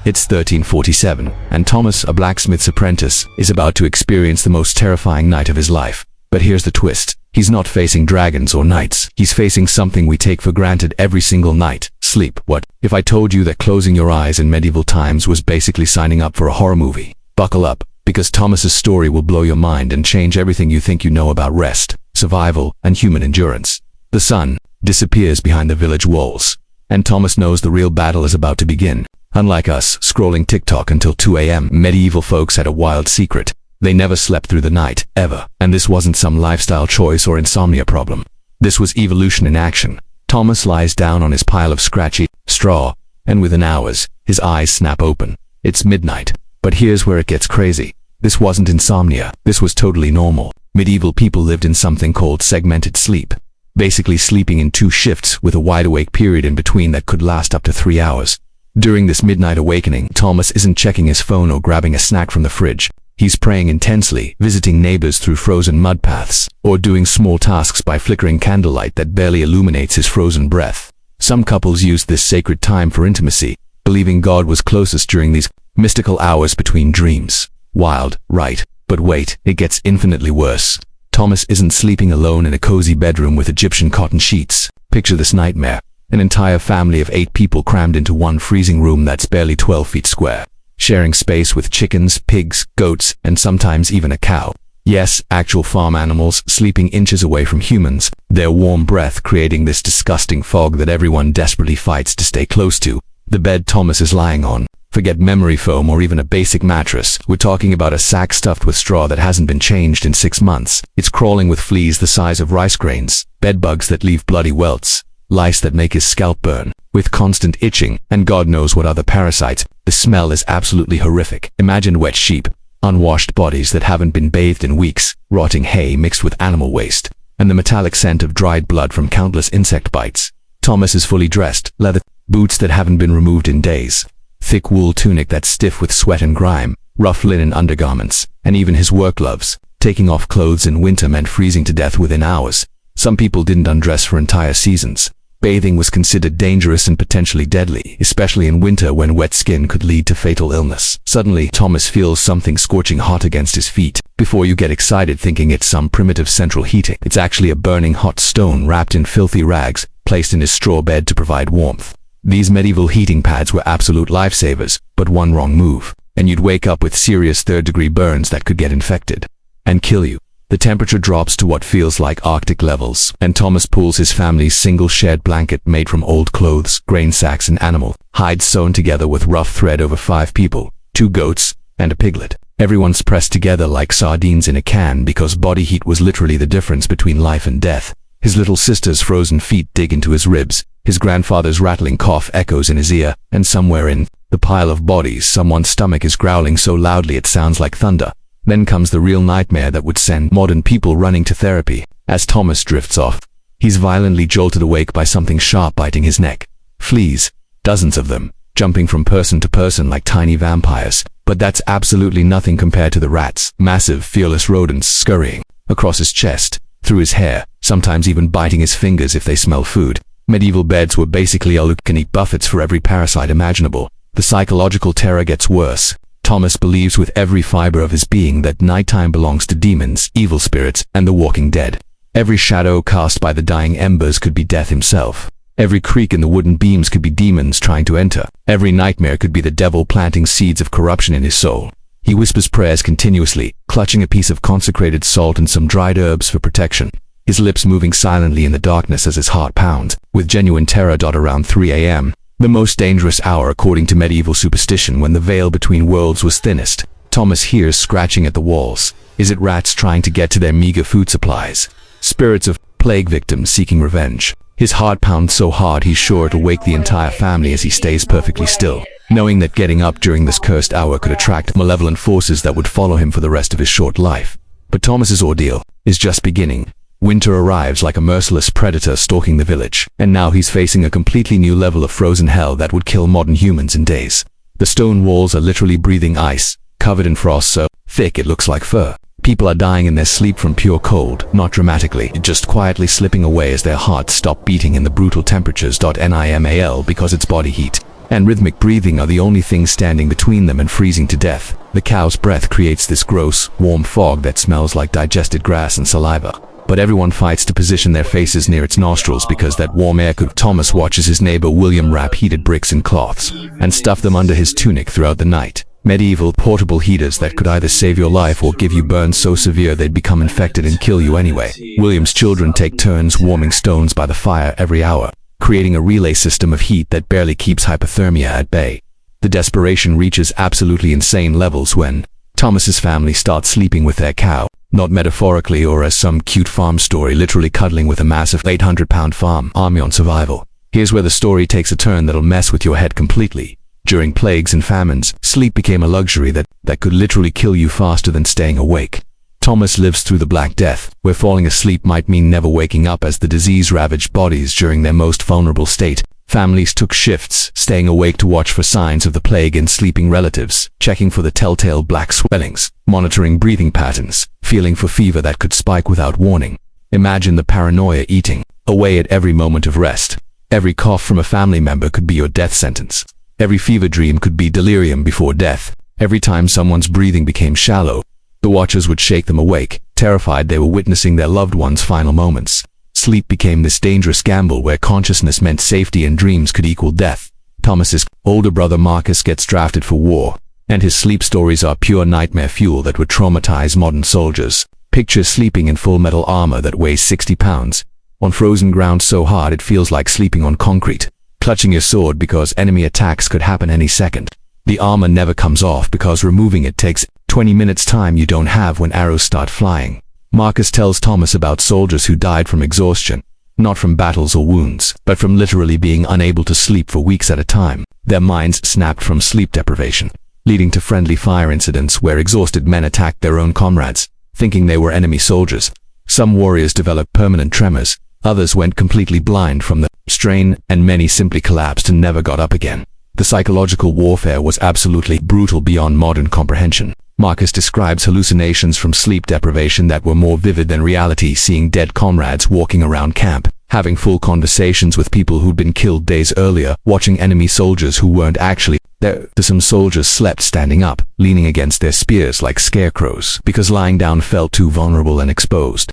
It's 1347, and Thomas, a blacksmith's apprentice, is about to experience the most terrifying night of his life. But here's the twist. He's not facing dragons or knights. He's facing something we take for granted every single night. Sleep. What if I told you that closing your eyes in medieval times was basically signing up for a horror movie? Buckle up, because Thomas's story will blow your mind and change everything you think you know about rest, survival, and human endurance. The sun disappears behind the village walls, and Thomas knows the real battle is about to begin. Unlike us, scrolling TikTok until 2 a.m., medieval folks had a wild secret. They never slept through the night, ever. And this wasn't some lifestyle choice or insomnia problem. This was evolution in action. Thomas lies down on his pile of scratchy straw, and within hours, his eyes snap open. It's midnight. But here's where it gets crazy. This wasn't insomnia. This was totally normal. Medieval people lived in something called segmented sleep. Basically sleeping in 2 shifts with a wide-awake period in between that could last up to 3 hours. During this midnight awakening, Thomas isn't checking his phone or grabbing a snack from the fridge. He's praying intensely, visiting neighbors through frozen mud paths, or doing small tasks by flickering candlelight that barely illuminates his frozen breath. Some couples used this sacred time for intimacy, believing God was closest during these mystical hours between dreams. Wild, right? But wait, it gets infinitely worse. Thomas isn't sleeping alone in a cozy bedroom with Egyptian cotton sheets. Picture this nightmare. An entire family of 8 people crammed into one freezing room that's barely 12 feet square, sharing space with chickens, pigs, goats, and sometimes even a cow. Yes, actual farm animals sleeping inches away from humans, their warm breath creating this disgusting fog that everyone desperately fights to stay close to. The bed Thomas is lying on, forget memory foam or even a basic mattress, we're talking about a sack stuffed with straw that hasn't been changed in 6 months. It's crawling with fleas the size of rice grains, bed bugs that leave bloody welts, lice that make his scalp burn, with constant itching, and God knows what other parasites. The smell is absolutely horrific. Imagine wet sheep, unwashed bodies that haven't been bathed in weeks, rotting hay mixed with animal waste, and the metallic scent of dried blood from countless insect bites. Thomas is fully dressed, leather boots that haven't been removed in days, thick wool tunic that's stiff with sweat and grime, rough linen undergarments, and even his work gloves. Taking off clothes in winter meant freezing to death within hours. Some people didn't undress for entire seasons. Bathing was considered dangerous and potentially deadly, especially in winter when wet skin could lead to fatal illness. Suddenly, Thomas feels something scorching hot against his feet. Before you get excited thinking it's some primitive central heating, it's actually a burning hot stone wrapped in filthy rags, placed in his straw bed to provide warmth. These medieval heating pads were absolute lifesavers, but one wrong move, and you'd wake up with serious third-degree burns that could get infected and kill you. The temperature drops to what feels like Arctic levels, and Thomas pulls his family's single shared blanket made from old clothes, grain sacks, and animal hides sewn together with rough thread over 5 people, 2 goats, and a piglet. Everyone's pressed together like sardines in a can because body heat was literally the difference between life and death. His little sister's frozen feet dig into his ribs, his grandfather's rattling cough echoes in his ear, and somewhere in the pile of bodies, someone's stomach is growling so loudly it sounds like thunder. Then comes the real nightmare that would send modern people running to therapy. As Thomas drifts off, he's violently jolted awake by something sharp biting his neck. Fleas, dozens of them, jumping from person to person like tiny vampires. But that's absolutely nothing compared to the rats, massive, fearless rodents scurrying across his chest, through his hair, sometimes even biting his fingers if they smell food. Medieval beds were basically all-you-can-eat buffets for every parasite imaginable. The psychological terror gets worse. Thomas believes with every fiber of his being that nighttime belongs to demons, evil spirits, and the walking dead. Every shadow cast by the dying embers could be death himself. Every creak in the wooden beams could be demons trying to enter. Every nightmare could be the devil planting seeds of corruption in his soul. He whispers prayers continuously, clutching a piece of consecrated salt and some dried herbs for protection, his lips moving silently in the darkness as his heart pounds, with genuine terror. Around 3 a.m., the most dangerous hour according to medieval superstition, when the veil between worlds was thinnest, Thomas hears scratching at the walls. Is it rats trying to get to their meager food supplies? Spirits of plague victims seeking revenge? His heart pounds so hard he's sure to wake the entire family as he stays perfectly still, knowing that getting up during this cursed hour could attract malevolent forces that would follow him for the rest of his short life. But Thomas's ordeal is just beginning. Winter arrives like a merciless predator stalking the village, and now he's facing a completely new level of frozen hell that would kill modern humans in days. The stone walls are literally breathing ice, covered in frost so thick it looks like fur. People are dying in their sleep from pure cold, not dramatically, just quietly slipping away as their hearts stop beating in the brutal temperatures. NIMAL because it's body heat. and rhythmic breathing are the only things standing between them and freezing to death. The cow's breath creates this gross, warm fog that smells like digested grass and saliva. But everyone fights to position their faces near its nostrils because that warm air could. Thomas watches his neighbor William wrap heated bricks in cloths and stuff them under his tunic throughout the night. Medieval portable heaters that could either save your life or give you burns so severe they'd become infected and kill you anyway. William's children take turns warming stones by the fire every hour, creating a relay system of heat that barely keeps hypothermia at bay. The desperation reaches absolutely insane levels when Thomas's family starts sleeping with their cow, not metaphorically or as some cute farm story, literally cuddling with a massive 800-pound farm army on survival. Here's where the story takes a turn that'll mess with your head completely. During plagues and famines, sleep became a luxury that could literally kill you faster than staying awake. Thomas lives through the Black Death, where falling asleep might mean never waking up as the disease ravaged bodies during their most vulnerable state. Families took shifts, staying awake to watch for signs of the plague in sleeping relatives, checking for the telltale black swellings, monitoring breathing patterns, feeling for fever that could spike without warning. Imagine the paranoia eating away at every moment of rest. Every cough from a family member could be your death sentence. Every fever dream could be delirium before death. Every time someone's breathing became shallow, the watchers would shake them awake, terrified they were witnessing their loved one's final moments. Sleep became this dangerous gamble where consciousness meant safety and dreams could equal death. Thomas's older brother Marcus gets drafted for war, and his sleep stories are pure nightmare fuel that would traumatize modern soldiers. Picture sleeping in full metal armor that weighs 60 pounds, on frozen ground so hard it feels like sleeping on concrete, clutching your sword because enemy attacks could happen any second. The armor never comes off because removing it takes 20 minutes time you don't have when arrows start flying. Marcus tells Thomas about soldiers who died from exhaustion, not from battles or wounds, but from literally being unable to sleep for weeks at a time. Their minds snapped from sleep deprivation, leading to friendly fire incidents where exhausted men attacked their own comrades, thinking they were enemy soldiers. Some warriors developed permanent tremors, others went completely blind from the strain, and many simply collapsed and never got up again. The psychological warfare was absolutely brutal beyond modern comprehension. Marcus describes hallucinations from sleep deprivation that were more vivid than reality, seeing dead comrades walking around camp, having full conversations with people who'd been killed days earlier, watching enemy soldiers who weren't actually there. Some soldiers slept standing up, leaning against their spears like scarecrows, because lying down felt too vulnerable and exposed.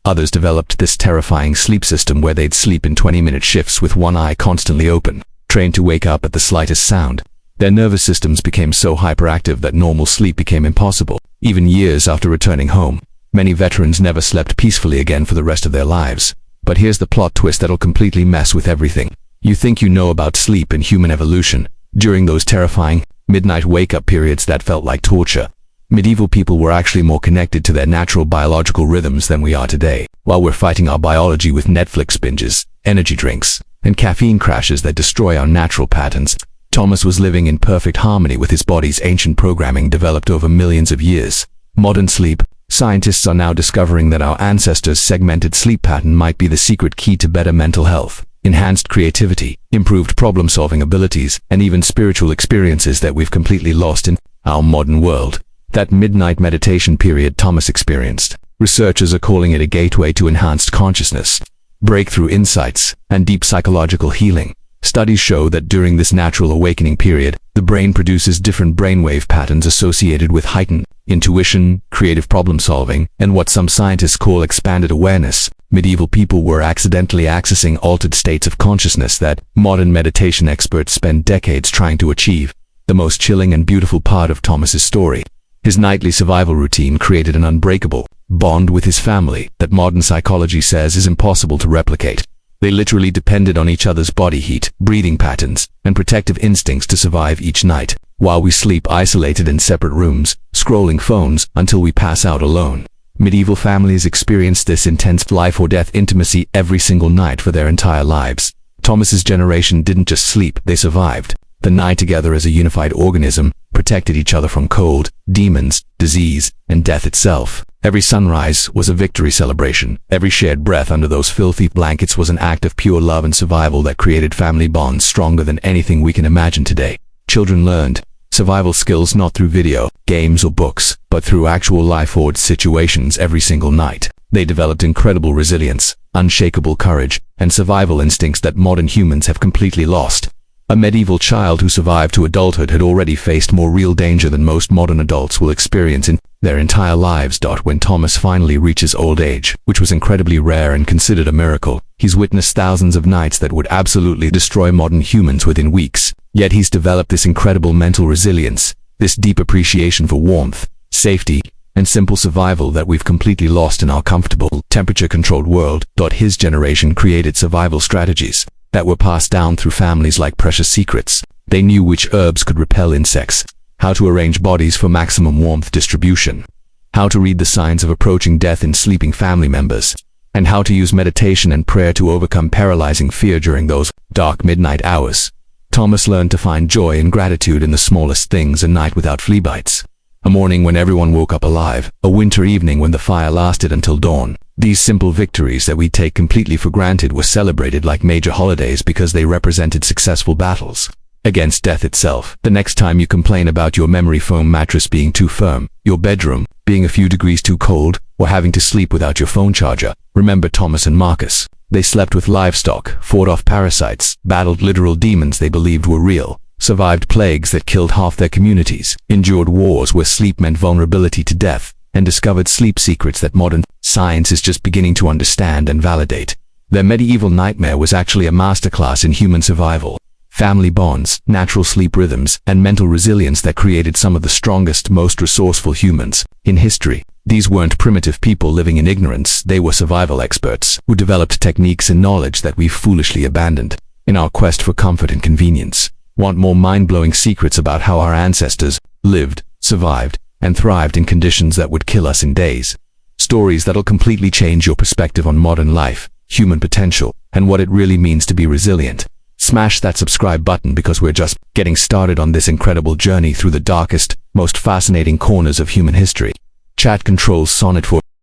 Others developed this terrifying sleep system where they'd sleep in 20-minute shifts with one eye constantly open, trained to wake up at the slightest sound. Their nervous systems became so hyperactive that normal sleep became impossible. Even years after returning home, many veterans never slept peacefully again for the rest of their lives. But here's the plot twist that'll completely mess with everything. You think you know about sleep and human evolution. During those terrifying, midnight wake-up periods that felt like torture, medieval people were actually more connected to their natural biological rhythms than we are today. While we're fighting our biology with Netflix binges, energy drinks, and caffeine crashes that destroy our natural patterns, Thomas was living in perfect harmony with his body's ancient programming developed over millions of years. Modern sleep scientists are now discovering that our ancestors' segmented sleep pattern might be the secret key to better mental health, enhanced creativity, improved problem-solving abilities, and even spiritual experiences that we've completely lost in our modern world. That midnight meditation period Thomas experienced, researchers are calling it a gateway to enhanced consciousness, breakthrough insights, and deep psychological healing. Studies show that during this natural awakening period, the brain produces different brainwave patterns associated with heightened intuition, creative problem-solving, and what some scientists call expanded awareness. Medieval people were accidentally accessing altered states of consciousness that modern meditation experts spend decades trying to achieve. The most chilling and beautiful part of Thomas's story, his nightly survival routine created an unbreakable bond with his family that modern psychology says is impossible to replicate. They literally depended on each other's body heat, breathing patterns, and protective instincts to survive each night, while we sleep isolated in separate rooms, scrolling phones until we pass out alone. Medieval families experienced this intense life-or-death intimacy every single night for their entire lives. Thomas's generation didn't just sleep, they survived the night together as a unified organism, protected each other from cold, demons, disease, and death itself. Every sunrise was a victory celebration. Every shared breath under those filthy blankets was an act of pure love and survival that created family bonds stronger than anything we can imagine today. Children learned survival skills not through video, games, or books, but through actual life-or-death situations every single night. They developed incredible resilience, unshakable courage, and survival instincts that modern humans have completely lost. A medieval child who survived to adulthood had already faced more real danger than most modern adults will experience in their entire lives. When Thomas finally reaches old age, which was incredibly rare and considered a miracle, he's witnessed thousands of nights that would absolutely destroy modern humans within weeks. Yet he's developed this incredible mental resilience, this deep appreciation for warmth, safety, and simple survival that we've completely lost in our comfortable, temperature-controlled world. His generation created survival strategies that were passed down through families like precious secrets. They knew which herbs could repel insects, how to arrange bodies for maximum warmth distribution, how to read the signs of approaching death in sleeping family members, and how to use meditation and prayer to overcome paralyzing fear during those dark midnight hours. Thomas learned to find joy and gratitude in the smallest things: a night without flea bites, a morning when everyone woke up alive, a winter evening when the fire lasted until dawn. These simple victories that we take completely for granted were celebrated like major holidays because they represented successful battles against death itself. The next time you complain about your memory foam mattress being too firm, your bedroom being a few degrees too cold, or having to sleep without your phone charger, remember Thomas and Marcus. They slept with livestock, fought off parasites, battled literal demons they believed were real, survived plagues that killed half their communities, endured wars where sleep meant vulnerability to death, and discovered sleep secrets that modern science is just beginning to understand and validate. Their medieval nightmare was actually a masterclass in human survival, family bonds, natural sleep rhythms, and mental resilience that created some of the strongest, most resourceful humans in history. These weren't primitive people living in ignorance, they were survival experts who developed techniques and knowledge that we've foolishly abandoned in our quest for comfort and convenience. Want more mind-blowing secrets about how our ancestors lived, survived, and thrived in conditions that would kill us in days? Stories that'll completely change your perspective on modern life, human potential, and what it really means to be resilient. Smash that subscribe button because we're just getting started on this incredible journey through the darkest, most fascinating corners of human history. Chat controls Sonnet 4.